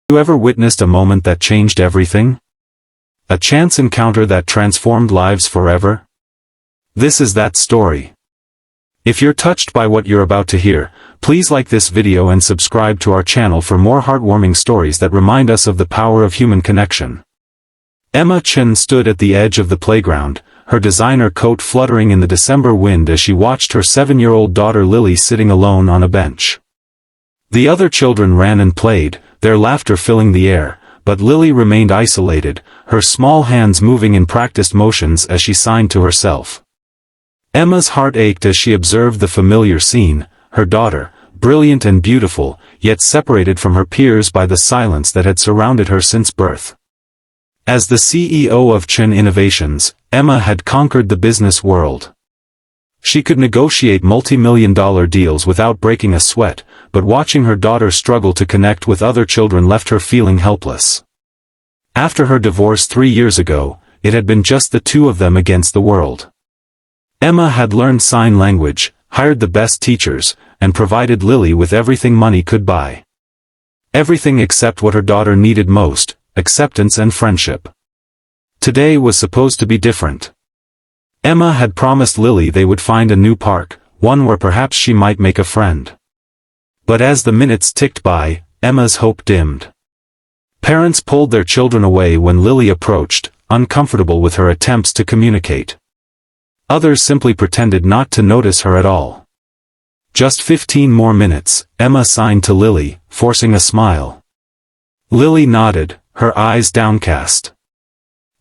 You ever witnessed a moment that changed everything? A chance encounter that transformed lives forever? This is that story. If you're touched by what you're about to hear, please like this video and subscribe to our channel for more heartwarming stories that remind us of the power of human connection. Emma Chen stood at the edge of the playground, her designer coat fluttering in the December wind as she watched her 7-year-old daughter Lily sitting alone on a bench. The other children ran and played, their laughter filling the air, but Lily remained isolated, her small hands moving in practiced motions as she signed to herself. Emma's heart ached as she observed the familiar scene, her daughter, brilliant and beautiful, yet separated from her peers by the silence that had surrounded her since birth. As the CEO of Chen Innovations, Emma had conquered the business world. She could negotiate multi-million-dollar deals without breaking a sweat, but watching her daughter struggle to connect with other children left her feeling helpless. After her divorce 3 years ago, it had been just the two of them against the world. Emma had learned sign language, hired the best teachers, and provided Lily with everything money could buy. Everything except what her daughter needed most, acceptance and friendship. Today was supposed to be different. Emma had promised Lily they would find a new park, one where perhaps she might make a friend. But as the minutes ticked by, Emma's hope dimmed. Parents pulled their children away when Lily approached, uncomfortable with her attempts to communicate. Others simply pretended not to notice her at all. Just 15 more minutes, Emma signed to Lily, forcing a smile. Lily nodded, her eyes downcast.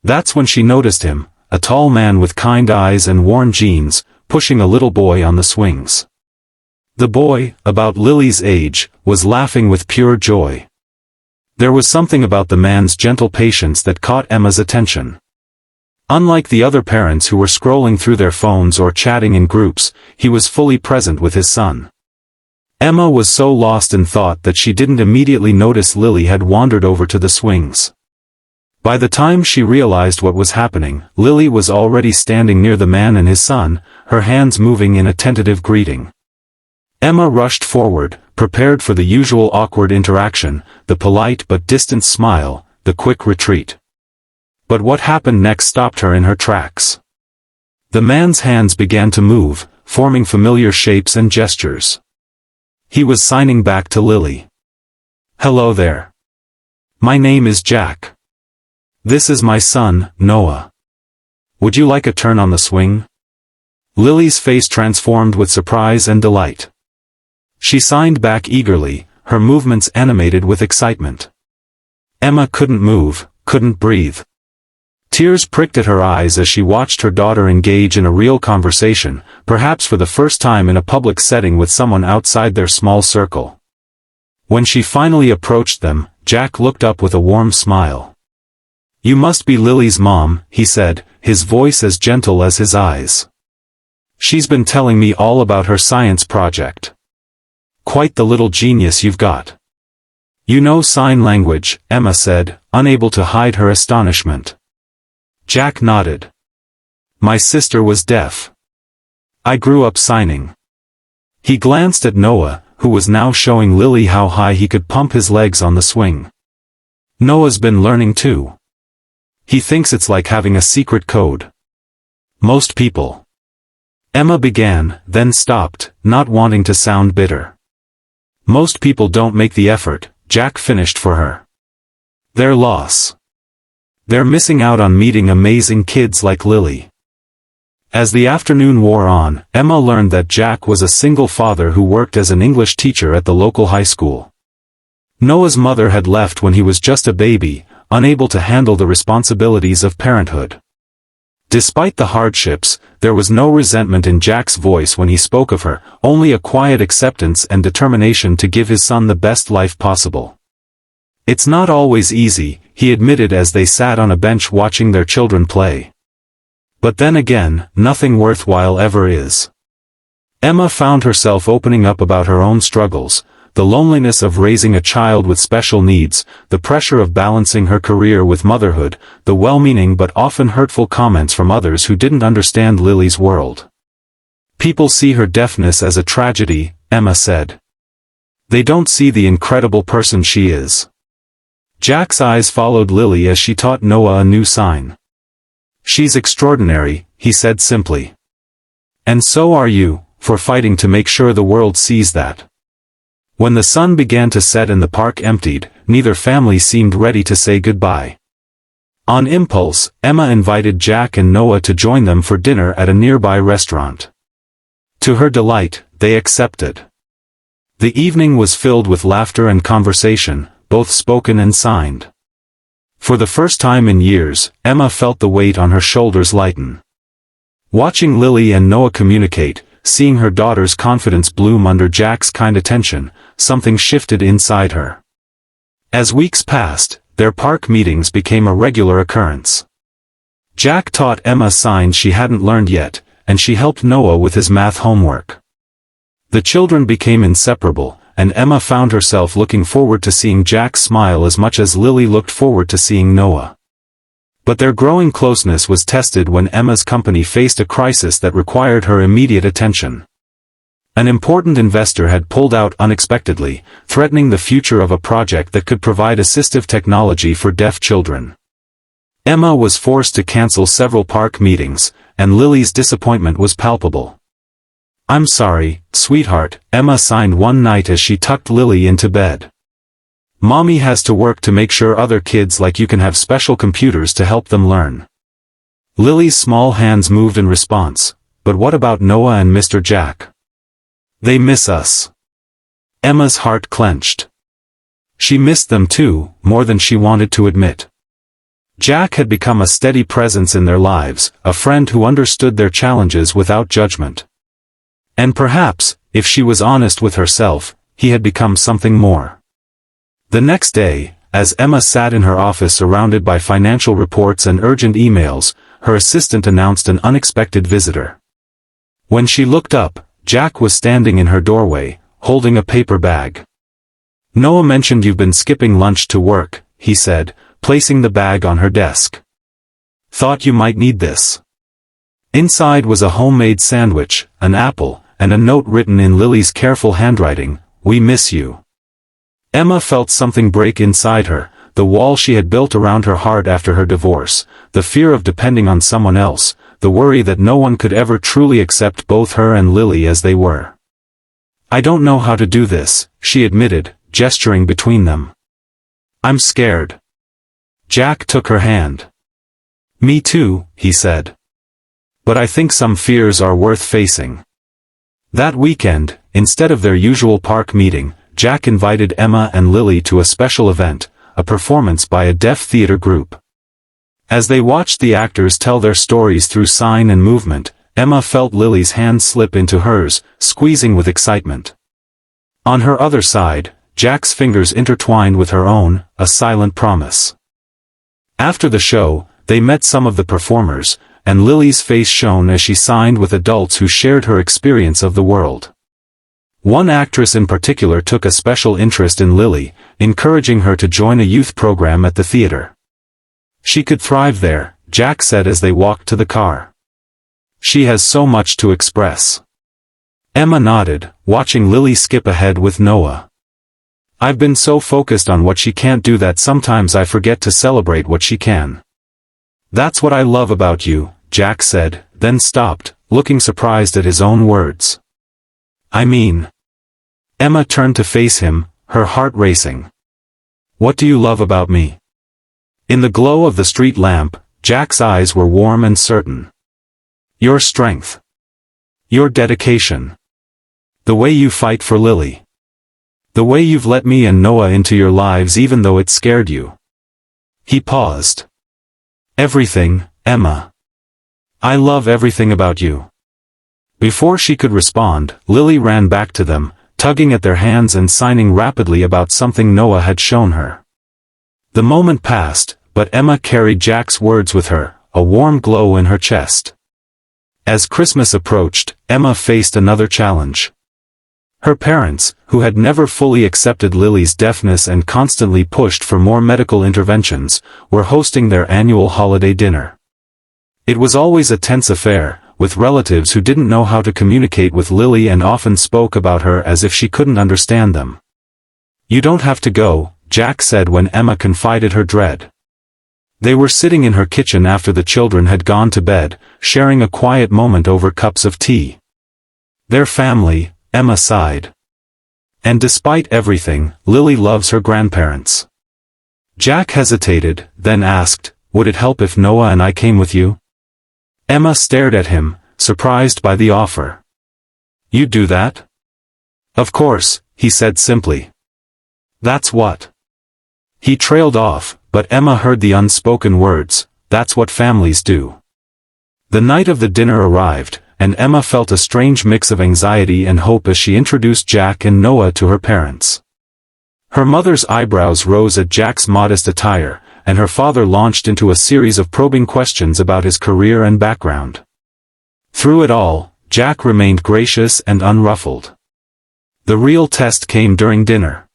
That's when she noticed him, a tall man with kind eyes and worn jeans, pushing a little boy on the swings. The boy, about Lily's age, was laughing with pure joy. There was something about the man's gentle patience that caught Emma's attention. Unlike the other parents who were scrolling through their phones or chatting in groups, he was fully present with his son. Emma was so lost in thought that she didn't immediately notice Lily had wandered over to the swings. By the time she realized what was happening, Lily was already standing near the man and his son, her hands moving in a tentative greeting. Emma rushed forward, prepared for the usual awkward interaction, the polite but distant smile, the quick retreat. But what happened next stopped her in her tracks. The man's hands began to move, forming familiar shapes and gestures. He was signing back to Lily. "Hello there. My name is Jack. This is my son, Noah. Would you like a turn on the swing?" Lily's face transformed with surprise and delight. She signed back eagerly, her movements animated with excitement. Emma couldn't move, couldn't breathe. Tears pricked at her eyes as she watched her daughter engage in a real conversation, perhaps for the first time in a public setting with someone outside their small circle. When she finally approached them, Jack looked up with a warm smile. "You must be Lily's mom," he said, his voice as gentle as his eyes. "She's been telling me all about her science project. Quite the little genius you've got." "You know sign language," Emma said, unable to hide her astonishment. Jack nodded. "My sister was deaf. I grew up signing." He glanced at Noah, who was now showing Lily how high he could pump his legs on the swing. "Noah's been learning too. He thinks it's like having a secret code. Most people." Emma began, then stopped, not wanting to sound bitter. "Most people don't make the effort," Jack finished for her. "Their loss. They're missing out on meeting amazing kids like Lily." As the afternoon wore on, Emma learned that Jack was a single father who worked as an English teacher at the local high school. Noah's mother had left when he was just a baby, unable to handle the responsibilities of parenthood. Despite the hardships, there was no resentment in Jack's voice when he spoke of her, only a quiet acceptance and determination to give his son the best life possible. "It's not always easy," he admitted as they sat on a bench watching their children play. "But then again, nothing worthwhile ever is." Emma found herself opening up about her own struggles, the loneliness of raising a child with special needs, the pressure of balancing her career with motherhood, the well-meaning but often hurtful comments from others who didn't understand Lily's world. "People see her deafness as a tragedy," Emma said. "They don't see the incredible person she is. Jack's eyes followed Lily as she taught Noah a new sign. "She's extraordinary," he said simply. "And so are you, for fighting to make sure the world sees that." When the sun began to set and the park emptied, neither family seemed ready to say goodbye. On impulse, Emma invited Jack and Noah to join them for dinner at a nearby restaurant. To her delight, they accepted. The evening was filled with laughter and conversation, both spoken and signed. For the first time in years, Emma felt the weight on her shoulders lighten. Watching Lily and Noah communicate, seeing her daughter's confidence bloom under Jack's kind attention, something shifted inside her. As weeks passed, their park meetings became a regular occurrence. Jack taught Emma signs she hadn't learned yet, and she helped Noah with his math homework. The children became inseparable, and Emma found herself looking forward to seeing Jack smile as much as Lily looked forward to seeing Noah. But their growing closeness was tested when Emma's company faced a crisis that required her immediate attention. An important investor had pulled out unexpectedly, threatening the future of a project that could provide assistive technology for deaf children. Emma was forced to cancel several park meetings, and Lily's disappointment was palpable. "I'm sorry, sweetheart," Emma signed one night as she tucked Lily into bed. "Mommy has to work to make sure other kids like you can have special computers to help them learn." Lily's small hands moved in response. "But what about Noah and Mr. Jack? They miss us." Emma's heart clenched. She missed them too, more than she wanted to admit. Jack had become a steady presence in their lives, a friend who understood their challenges without judgment. And perhaps, if she was honest with herself, he had become something more. The next day, as Emma sat in her office surrounded by financial reports and urgent emails, her assistant announced an unexpected visitor. When she looked up, Jack was standing in her doorway, holding a paper bag. "Noah mentioned you've been skipping lunch to work," he said, placing the bag on her desk. "Thought you might need this." Inside was a homemade sandwich, an apple, and a note written in Lily's careful handwriting, "We miss you." Emma felt something break inside her, the wall she had built around her heart after her divorce, the fear of depending on someone else, the worry that no one could ever truly accept both her and Lily as they were. "I don't know how to do this," she admitted, gesturing between them. "I'm scared." Jack took her hand. "Me too," he said. "But I think some fears are worth facing." That weekend, instead of their usual park meeting, Jack invited Emma and Lily to a special event, a performance by a deaf theater group. As they watched the actors tell their stories through sign and movement, Emma felt Lily's hand slip into hers, squeezing with excitement. On her other side, Jack's fingers intertwined with her own, a silent promise. After the show, they met some of the performers, and Lily's face shone as she signed with adults who shared her experience of the world. One actress in particular took a special interest in Lily, encouraging her to join a youth program at the theater. "She could thrive there," Jack said as they walked to the car. "She has so much to express." Emma nodded, watching Lily skip ahead with Noah. "I've been so focused on what she can't do that sometimes I forget to celebrate what she can." "That's what I love about you," Jack said, then stopped, looking surprised at his own words. "I mean..." Emma turned to face him, her heart racing. "What do you love about me?" In the glow of the street lamp, Jack's eyes were warm and certain. "Your strength. Your dedication. The way you fight for Lily. The way you've let me and Noah into your lives even though it scared you." He paused. "Everything, Emma. I love everything about you." Before she could respond, Lily ran back to them, tugging at their hands and signing rapidly about something Noah had shown her. The moment passed, but Emma carried Jack's words with her, a warm glow in her chest. As Christmas approached, Emma faced another challenge. Her parents, who had never fully accepted Lily's deafness and constantly pushed for more medical interventions, were hosting their annual holiday dinner. It was always a tense affair, with relatives who didn't know how to communicate with Lily and often spoke about her as if she couldn't understand them. "You don't have to go," Jack said when Emma confided her dread. They were sitting in her kitchen after the children had gone to bed, sharing a quiet moment over cups of tea. Their family, Emma sighed. And despite everything, Lily loves her grandparents. Jack hesitated, then asked, would it help if Noah and I came with you? Emma stared at him, surprised by the offer. You'd do that? Of course, he said simply. That's what. He trailed off, but Emma heard the unspoken words, that's what families do. The night of the dinner arrived, and Emma felt a strange mix of anxiety and hope as she introduced Jack and Noah to her parents. Her mother's eyebrows rose at Jack's modest attire, and her father launched into a series of probing questions about his career and background. Through it all, Jack remained gracious and unruffled. The real test came during dinner.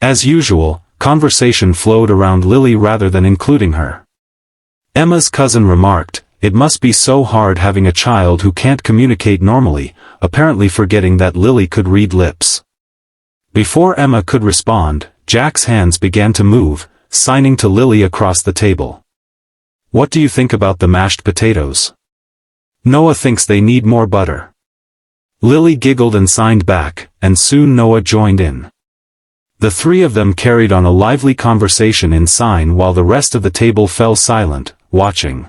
As usual, conversation flowed around Lily rather than including her. Emma's cousin remarked, it must be so hard having a child who can't communicate normally, apparently forgetting that Lily could read lips. Before Emma could respond, Jack's hands began to move, signing to Lily across the table. What do you think about the mashed potatoes? Noah thinks they need more butter. Lily giggled and signed back, and soon Noah joined in. The three of them carried on a lively conversation in sign while the rest of the table fell silent, watching.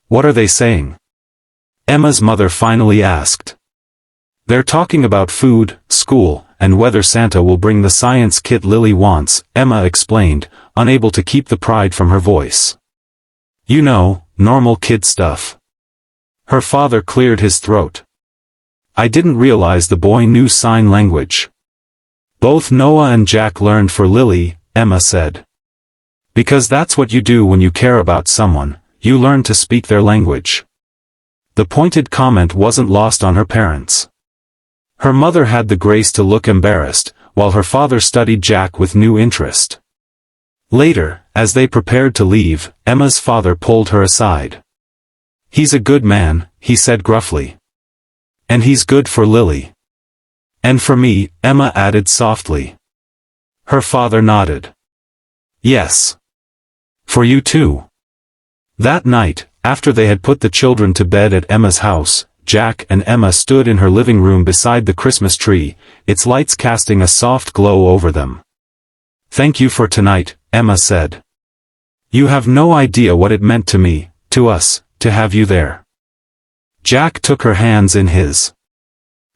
What are they saying? Emma's mother finally asked. They're talking about food, school, and whether Santa will bring the science kit Lily wants, Emma explained, unable to keep the pride from her voice. You know, normal kid stuff. Her father cleared his throat. I didn't realize the boy knew sign language. Both Noah and Jack learned for Lily, Emma said. Because that's what you do when you care about someone, you learn to speak their language. The pointed comment wasn't lost on her parents. Her mother had the grace to look embarrassed, while her father studied Jack with new interest. Later, as they prepared to leave, Emma's father pulled her aside. He's a good man, he said gruffly. And he's good for Lily. And for me, Emma added softly. Her father nodded. Yes. For you too. That night, after they had put the children to bed at Emma's house, Jack and Emma stood in her living room beside the Christmas tree, its lights casting a soft glow over them. Thank you for tonight, Emma said. You have no idea what it meant to me, to us, to have you there. Jack took her hands in his.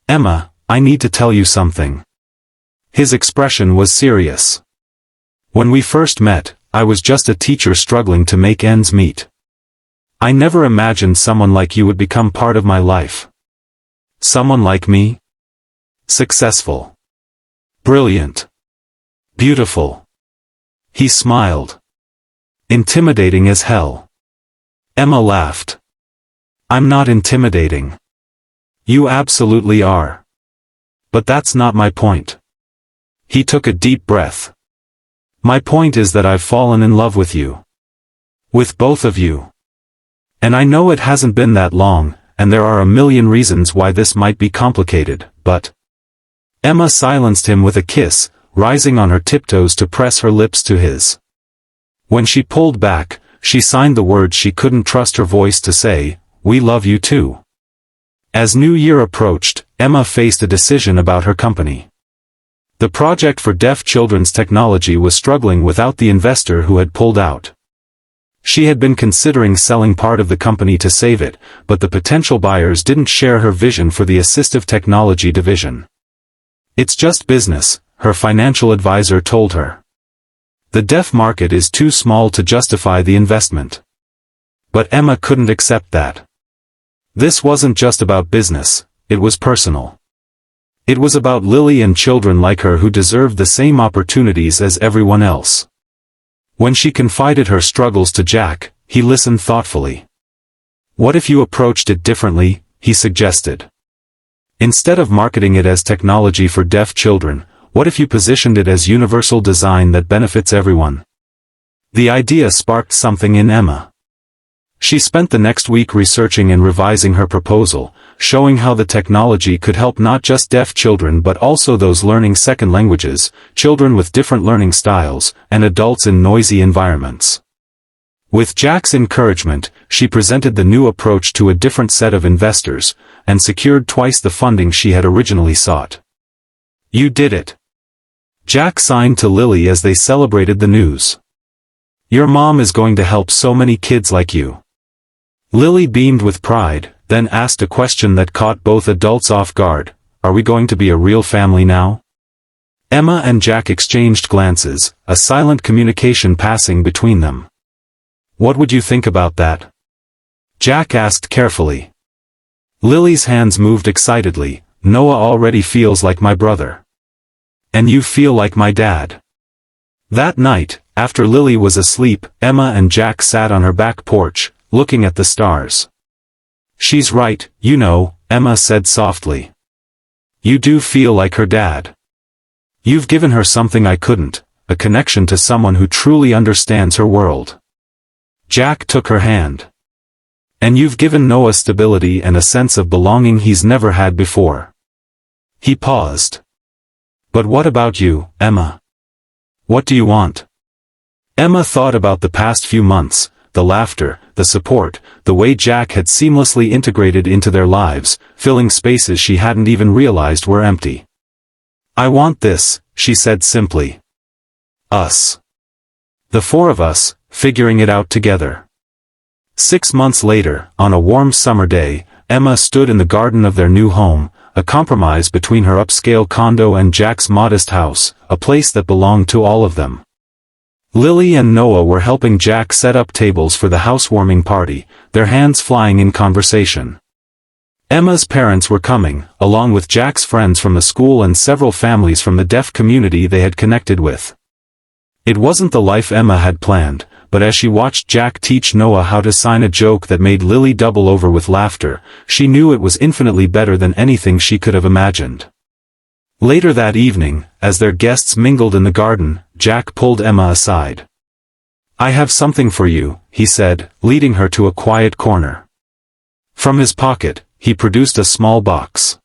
Emma, I need to tell you something. His expression was serious. When we first met, I was just a teacher struggling to make ends meet. I never imagined someone like you would become part of my life. Someone like me? Successful. Brilliant. Beautiful. He smiled. Intimidating as hell. Emma laughed. I'm not intimidating. You absolutely are. But that's not my point. He took a deep breath. My point is that I've fallen in love with you. With both of you. And I know it hasn't been that long, and there are a million reasons why this might be complicated, but... Emma silenced him with a kiss, rising on her tiptoes to press her lips to his. When she pulled back, she signed the words she couldn't trust her voice to say, we love you too. As New Year approached, Emma faced a decision about her company. The project for deaf children's technology was struggling without the investor who had pulled out. She had been considering selling part of the company to save it, but the potential buyers didn't share her vision for the assistive technology division. It's just business, her financial advisor told her. The deaf market is too small to justify the investment. But Emma couldn't accept that. This wasn't just about business, it was personal. It was about Lily and children like her who deserved the same opportunities as everyone else. When she confided her struggles to Jack, he listened thoughtfully. What if you approached it differently, he suggested. Instead of marketing it as technology for deaf children, what if you positioned it as universal design that benefits everyone? The idea sparked something in Emma. She spent the next week researching and revising her proposal, showing how the technology could help not just deaf children but also those learning second languages, children with different learning styles, and adults in noisy environments. With Jack's encouragement, she presented the new approach to a different set of investors, and secured twice the funding she had originally sought. "You did it," Jack signed to Lily as they celebrated the news. "Your mom is going to help so many kids like you." Lily beamed with pride, then asked a question that caught both adults off guard. "Are we going to be a real family now?" Emma and Jack exchanged glances, a silent communication passing between them. "What would you think about that?" Jack asked carefully. Lily's hands moved excitedly. "Noah already feels like my brother. And you feel like my dad." That night, after Lily was asleep, Emma and Jack sat on her back porch, looking at the stars. "She's right, you know," Emma said softly. "You do feel like her dad. You've given her something I couldn't, a connection to someone who truly understands her world." Jack took her hand. "And you've given Noah stability and a sense of belonging he's never had before." He paused. "But what about you, Emma? What do you want?" Emma thought about the past few months, the laughter, the support, the way Jack had seamlessly integrated into their lives, filling spaces she hadn't even realized were empty. "I want this," she said simply. "Us. The four of us, figuring it out together." 6 months later, on a warm summer day, Emma stood in the garden of their new home, a compromise between her upscale condo and Jack's modest house, a place that belonged to all of them. Lily and Noah were helping Jack set up tables for the housewarming party, their hands flying in conversation. Emma's parents were coming, along with Jack's friends from the school and several families from the deaf community they had connected with. It wasn't the life Emma had planned, but as she watched Jack teach Noah how to sign a joke that made Lily double over with laughter, she knew it was infinitely better than anything she could have imagined. Later that evening, as their guests mingled in the garden, Jack pulled Emma aside. "I have something for you," he said, leading her to a quiet corner. From his pocket, he produced a small box.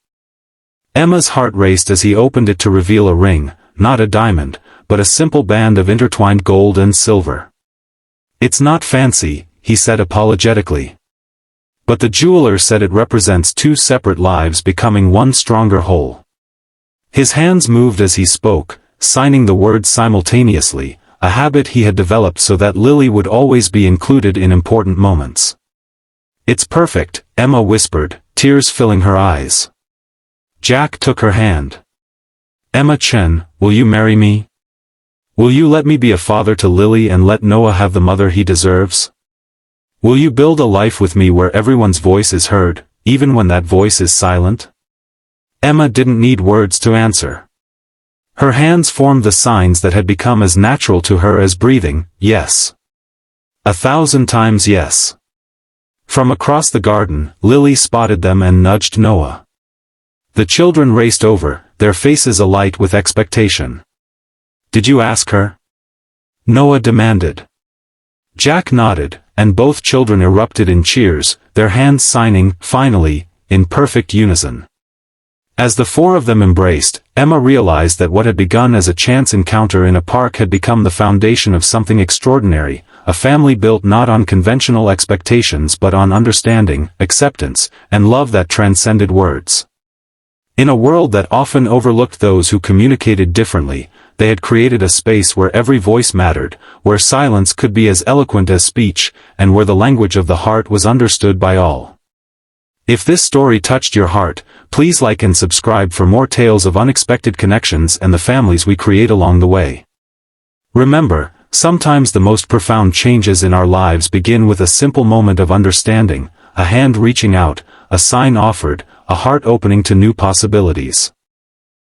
Emma's heart raced as he opened it to reveal a ring, not a diamond, but a simple band of intertwined gold and silver. "It's not fancy," he said apologetically. But the jeweler said it represents two separate lives becoming one stronger whole. His hands moved as he spoke, signing the words simultaneously, a habit he had developed so that Lily would always be included in important moments. "It's perfect," Emma whispered, tears filling her eyes. Jack took her hand. "Emma Chen, will you marry me? Will you let me be a father to Lily and let Noah have the mother he deserves? Will you build a life with me where everyone's voice is heard, even when that voice is silent?" Emma didn't need words to answer. Her hands formed the signs that had become as natural to her as breathing, yes. 1,000 times yes. From across the garden, Lily spotted them and nudged Noah. The children raced over, their faces alight with expectation. "Did you ask her?" Noah demanded. Jack nodded, and both children erupted in cheers, their hands signing, finally, in perfect unison. As the four of them embraced, Emma realized that what had begun as a chance encounter in a park had become the foundation of something extraordinary, a family built not on conventional expectations but on understanding, acceptance, and love that transcended words. In a world that often overlooked those who communicated differently, they had created a space where every voice mattered, where silence could be as eloquent as speech, and where the language of the heart was understood by all. If this story touched your heart, please like and subscribe for more tales of unexpected connections and the families we create along the way. Remember, sometimes the most profound changes in our lives begin with a simple moment of understanding, a hand reaching out, a sign offered, a heart opening to new possibilities.